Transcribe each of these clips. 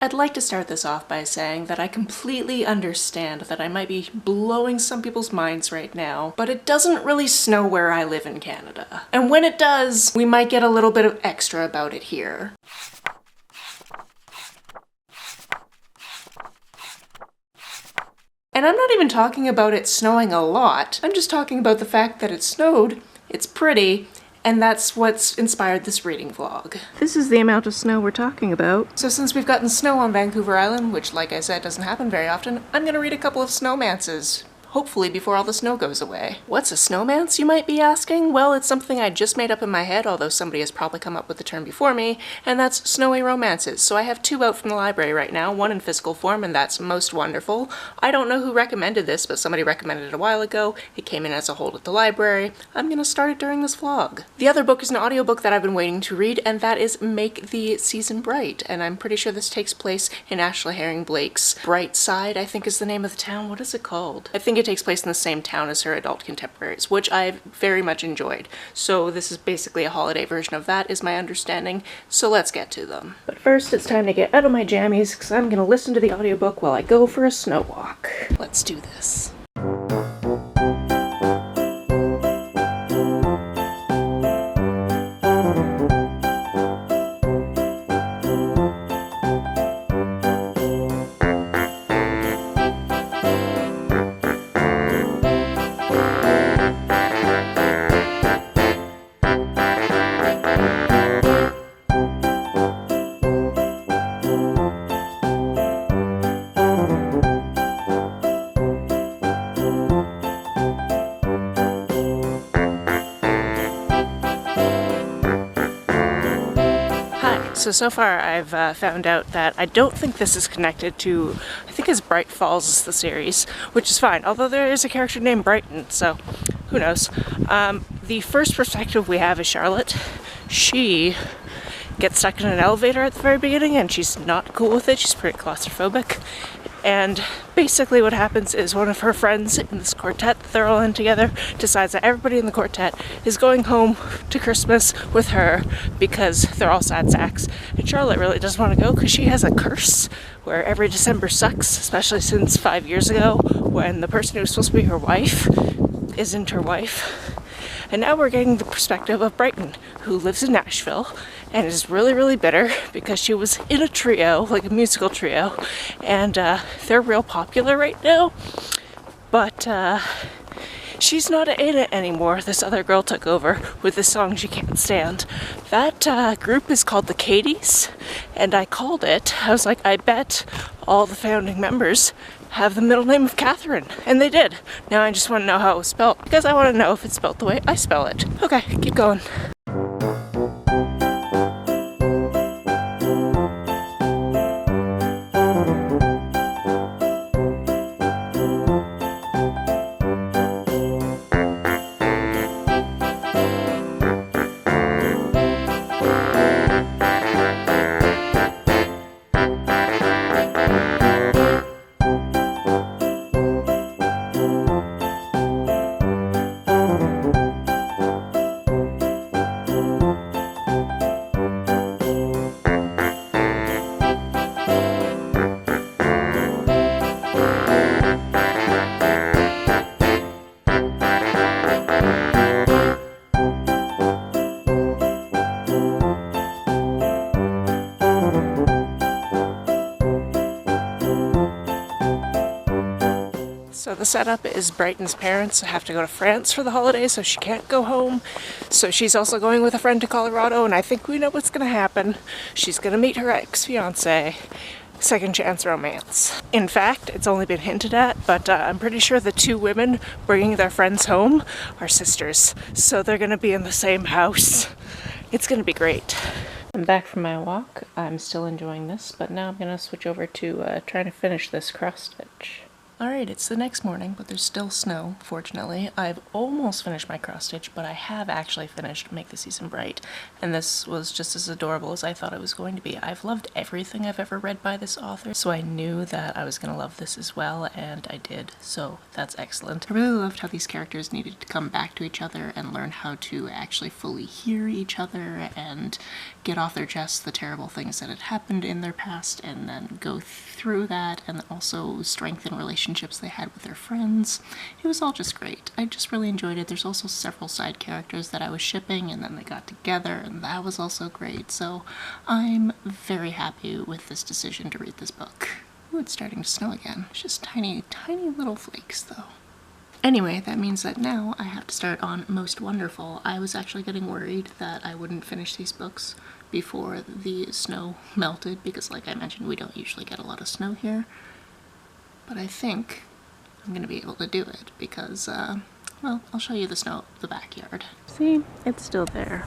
I'd like to start this off by saying that I completely understand that I might be blowing some people's minds right now, but it doesn't really snow where I live in Canada. And when it does, we might get a little bit of extra about it here. And I'm not even talking about it snowing a lot, I'm just talking about the fact that it snowed, it's pretty, and that's what's inspired this reading vlog. This is the amount of snow we're talking about. So since we've gotten snow on Vancouver Island, which like I said doesn't happen very often, I'm gonna read a couple of snowmances. Hopefully before all the snow goes away. What's a snowmance, you might be asking? Well, it's something I just made up in my head, although somebody has probably come up with the term before me, and that's snowy romances. So I have two out from the library right now, one in physical form, and that's Most Wonderful. I don't know who recommended this, but somebody recommended it a while ago. It came in as a hold at the library. I'm gonna start it during this vlog. The other book is an audiobook that I've been waiting to read, and that is Make the Season Bright, and I'm pretty sure this takes place in Ashley Herring Blake's Bright Side, I think is the name of the town. What is it called? I think it takes place in the same town as her adult contemporaries, which I've very much enjoyed. So this is basically a holiday version of that, is my understanding. So let's get to them. But first, it's time to get out of my jammies, because I'm gonna listen to the audiobook while I go for a snow walk. Let's do this. So far I've found out that I don't think this is connected to, I think it's Bright Falls is the series, which is fine, although there is a character named Brighton, so who knows. The first perspective we have is Charlotte. She gets stuck in an elevator at the very beginning and she's not cool with it, she's pretty claustrophobic. And basically what happens is one of her friends in this quartet that they're all in together decides that everybody in the quartet is going home to Christmas with her because they're all sad sacks. And Charlotte really doesn't want to go because she has a curse where every December sucks, especially since 5 years ago when the person who was supposed to be her wife isn't her wife. And now we're getting the perspective of Brighton, who lives in Nashville and is really, really bitter because she was in a trio, like a musical trio, and they're real popular right now, but she's not in it anymore. This other girl took over with this song she can't stand. That group is called the Katies, and I called it, I was like, I bet all the founding members have the middle name of Catherine, and they did. Now I just want to know how it was spelled, because I want to know if it's spelled the way I spell it. Okay, keep going. So the setup is Brighton's parents have to go to France for the holidays, so she can't go home. So she's also going with a friend to Colorado, and I think we know what's going to happen. She's going to meet her ex-fiancé. Second chance romance. In fact, it's only been hinted at, but I'm pretty sure the two women bringing their friends home are sisters. So they're going to be in the same house. It's going to be great. I'm back from my walk. I'm still enjoying this, but now I'm going to switch over to trying to finish this cross stitch. Alright, it's the next morning, but there's still snow, fortunately. I've almost finished my cross stitch, but I have actually finished Make the Season Bright, and this was just as adorable as I thought it was going to be. I've loved everything I've ever read by this author, so I knew that I was going to love this as well, and I did, so that's excellent. I really loved how these characters needed to come back to each other and learn how to actually fully hear each other and get off their chests the terrible things that had happened in their past, and then go through that, and also strengthen relationships they had with their friends. It was all just great. I just really enjoyed it. There's also several side characters that I was shipping, and then they got together, and that was also great. So I'm very happy with this decision to read this book. Ooh, it's starting to snow again. It's just tiny, tiny little flakes though. Anyway, that means that now I have to start on Most Wonderful. I was actually getting worried that I wouldn't finish these books before the snow melted, because like I mentioned, we don't usually get a lot of snow here. But I think I'm gonna be able to do it because, well, I'll show you the snow, the backyard. See, it's still there.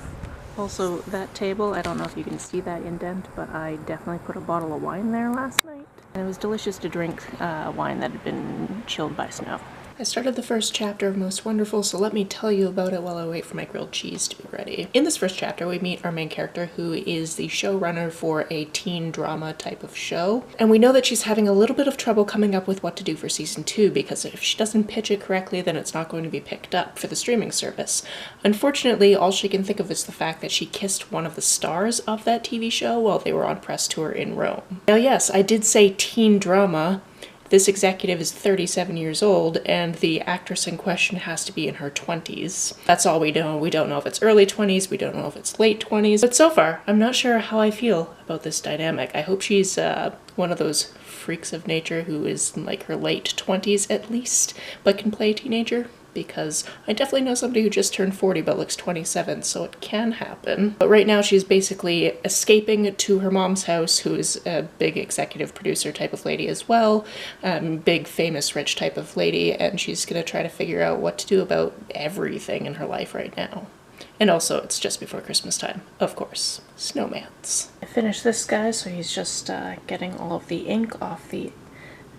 Also, that table, I don't know if you can see that indent, but I definitely put a bottle of wine there last night. And it was delicious to drink wine that had been chilled by snow. I started the first chapter of Most Wonderful, so let me tell you about it while I wait for my grilled cheese to be ready. In this first chapter, we meet our main character, who is the showrunner for a teen drama type of show. And we know that she's having a little bit of trouble coming up with what to do for season 2, because if she doesn't pitch it correctly, then it's not going to be picked up for the streaming service. Unfortunately, all she can think of is the fact that she kissed one of the stars of that TV show while they were on press tour in Rome. Now yes, I did say teen drama. This executive is 37 years old, and the actress in question has to be in her 20s. That's all we know. We don't know if it's early 20s, we don't know if it's late 20s, but so far, I'm not sure how I feel about this dynamic. I hope she's one of those freaks of nature who is in like her late 20s at least, but can play a teenager. Because I definitely know somebody who just turned 40 but looks 27, so it can happen. But right now she's basically escaping to her mom's house, who is a big executive producer type of lady as well, big famous rich type of lady, and she's gonna try to figure out what to do about everything in her life right now. And also, it's just before Christmas time, of course. Snowmans. I finished this guy, so he's just getting all of the ink off the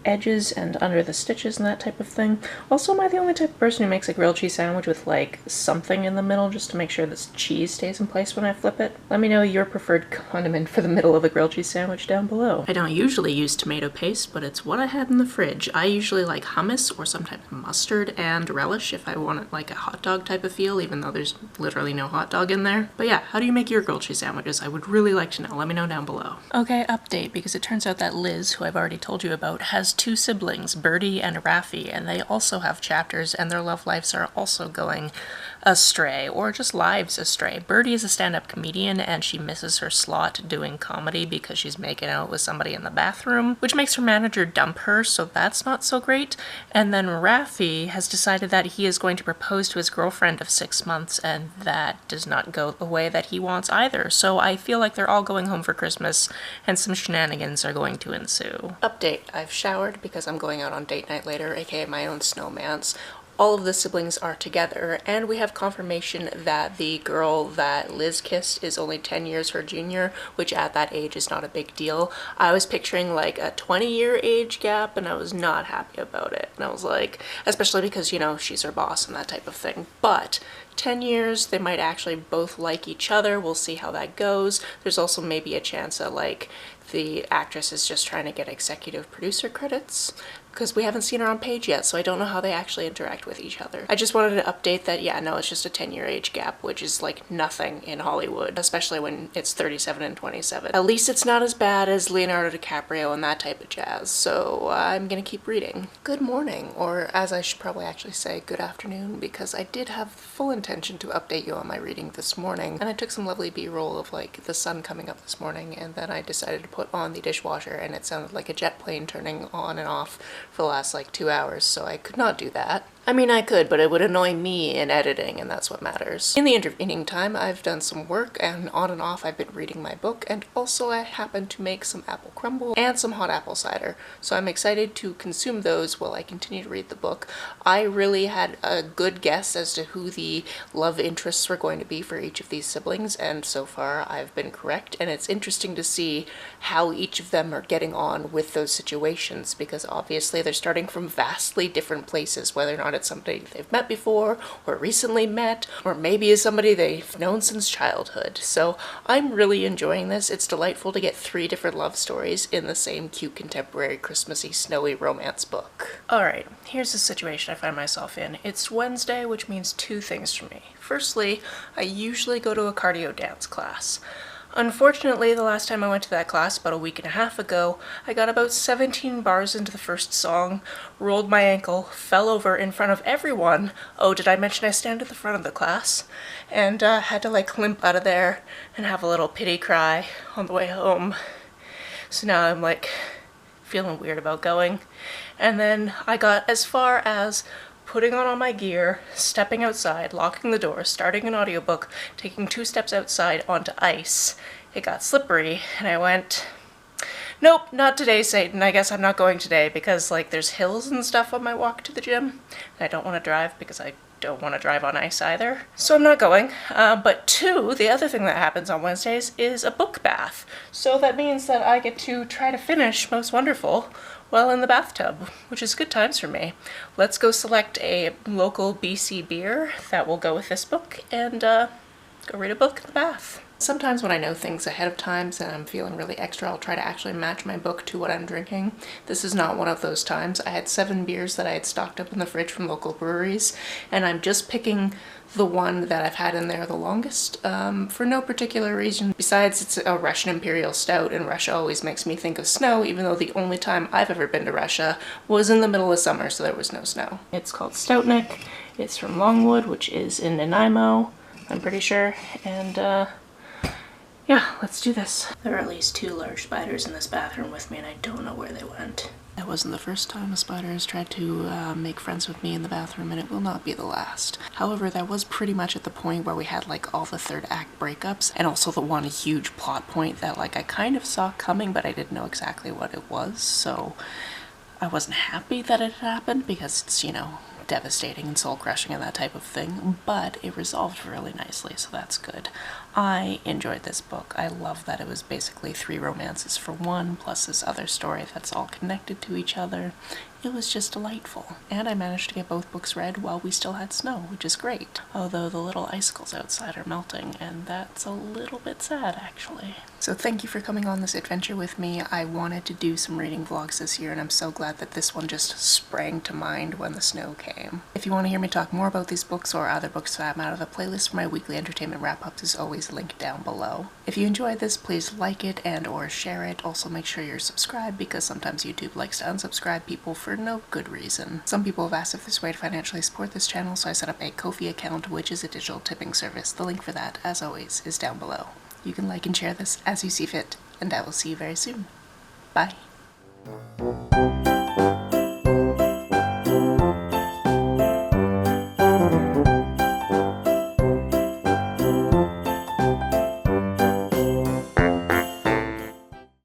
edges and under the stitches and that type of thing. Also, am I the only type of person who makes a grilled cheese sandwich with like something in the middle just to make sure this cheese stays in place when I flip it? Let me know your preferred condiment for the middle of a grilled cheese sandwich down below. I don't usually use tomato paste, but it's what I had in the fridge. I usually like hummus or some type of mustard and relish if I want it like a hot dog type of feel, even though there's literally no hot dog in there. But yeah, how do you make your grilled cheese sandwiches? I would really like to know. Let me know down below. Okay, update, because it turns out that Liz, who I've already told you about, has two siblings, Birdie and Raffi, and they also have chapters, and their love lives are also going astray, or just lives astray. Birdie is a stand-up comedian, and she misses her slot doing comedy because she's making out with somebody in the bathroom, which makes her manager dump her, so that's not so great. And then Raffi has decided that he is going to propose to his girlfriend of 6 months, and that does not go the way that he wants either. So I feel like they're all going home for Christmas, and some shenanigans are going to ensue. Update, I've showered because I'm going out on date night later, aka my own snowmans. All of the siblings are together, and we have confirmation that the girl that Liz kissed is only 10 years her junior, which at that age is not a big deal. I was picturing like a 20-year age gap, and I was not happy about it. And I was like, especially because, you know, she's her boss and that type of thing. But 10 years, they might actually both like each other. We'll see how that goes. There's also maybe a chance that like the actress is just trying to get executive producer credits, because we haven't seen her on page yet, so I don't know how they actually interact with each other. I just wanted to update that, yeah, no, it's just a 10-year age gap, which is like nothing in Hollywood, especially when it's 37 and 27. At least it's not as bad as Leonardo DiCaprio and that type of jazz, so I'm gonna keep reading. Good morning, or as I should probably actually say, good afternoon, because I did have full intention to update you on my reading this morning, and I took some lovely b-roll of like the sun coming up this morning, and then I decided to put on the dishwasher, and it sounded like a jet plane turning on and off for the last like 2 hours, so I could not do that. I mean, I could, but it would annoy me in editing, and that's what matters. In the intervening time, I've done some work, and on and off I've been reading my book, and also I happened to make some apple crumble and some hot apple cider, so I'm excited to consume those while I continue to read the book. I really had a good guess as to who the love interests were going to be for each of these siblings, and so far I've been correct, and it's interesting to see how each of them are getting on with those situations, because obviously they're starting from vastly different places, whether or not it's somebody they've met before, or recently met, or maybe is somebody they've known since childhood. So I'm really enjoying this. It's delightful to get 3 different love stories in the same cute, contemporary, Christmassy, snowy romance book. Alright, here's the situation I find myself in. It's Wednesday, which means 2 things for me. Firstly, I usually go to a cardio dance class. Unfortunately, the last time I went to that class, about a week and a half ago, I got about 17 bars into the first song, rolled my ankle, fell over in front of everyone. Oh, did I mention I stand at the front of the class? And had to like limp out of there and have a little pity cry on the way home. So now I'm like feeling weird about going. And then I got as far as putting on all my gear, stepping outside, locking the door, starting an audiobook, taking 2 steps outside onto ice. It got slippery, and I went, nope, not today, Satan. I guess I'm not going today because, like, there's hills and stuff on my walk to the gym, and I don't want to drive because I don't want to drive on ice either. So I'm not going. But 2, the other thing that happens on Wednesdays is a book bath. So that means that I get to try to finish Most Wonderful while in the bathtub, which is good times for me. Let's go select a local BC beer that will go with this book and go read a book in the bath. Sometimes when I know things ahead of time and I'm feeling really extra, I'll try to actually match my book to what I'm drinking. This is not one of those times. I had 7 beers that I had stocked up in the fridge from local breweries, and I'm just picking the one that I've had in there the longest, for no particular reason. Besides, it's a Russian Imperial Stout, and Russia always makes me think of snow, even though the only time I've ever been to Russia was in the middle of summer, so there was no snow. It's called Stoutnik. It's from Longwood, which is in Nanaimo, I'm pretty sure, and yeah, let's do this. There are at least 2 large spiders in this bathroom with me, and I don't know where they went. That wasn't the first time a spider has tried to make friends with me in the bathroom, and it will not be the last. However, that was pretty much at the point where we had like all the 3rd act breakups, and also the one huge plot point that like I kind of saw coming, but I didn't know exactly what it was, so I wasn't happy that it happened because it's, you know, devastating and soul-crushing and that type of thing, but it resolved really nicely, so that's good. I enjoyed this book. I love that it was basically 3 romances for one, plus this other story that's all connected to each other. It was just delightful, and I managed to get both books read while we still had snow, which is great. Although the little icicles outside are melting, and that's a little bit sad, actually. So thank you for coming on this adventure with me. I wanted to do some reading vlogs this year, and I'm so glad that this one just sprang to mind when the snow came. If you want to hear me talk more about these books or other books that I'm out of, the playlist for my weekly entertainment wrap-ups is always linked down below. If you enjoyed this, please like it and or share it. Also make sure you're subscribed, because sometimes YouTube likes to unsubscribe people for no good reason. Some people have asked if there's a way to financially support this channel, so I set up a Ko-fi account, which is a digital tipping service. The link for that, as always, is down below. You can like and share this as you see fit, and I will see you very soon. Bye.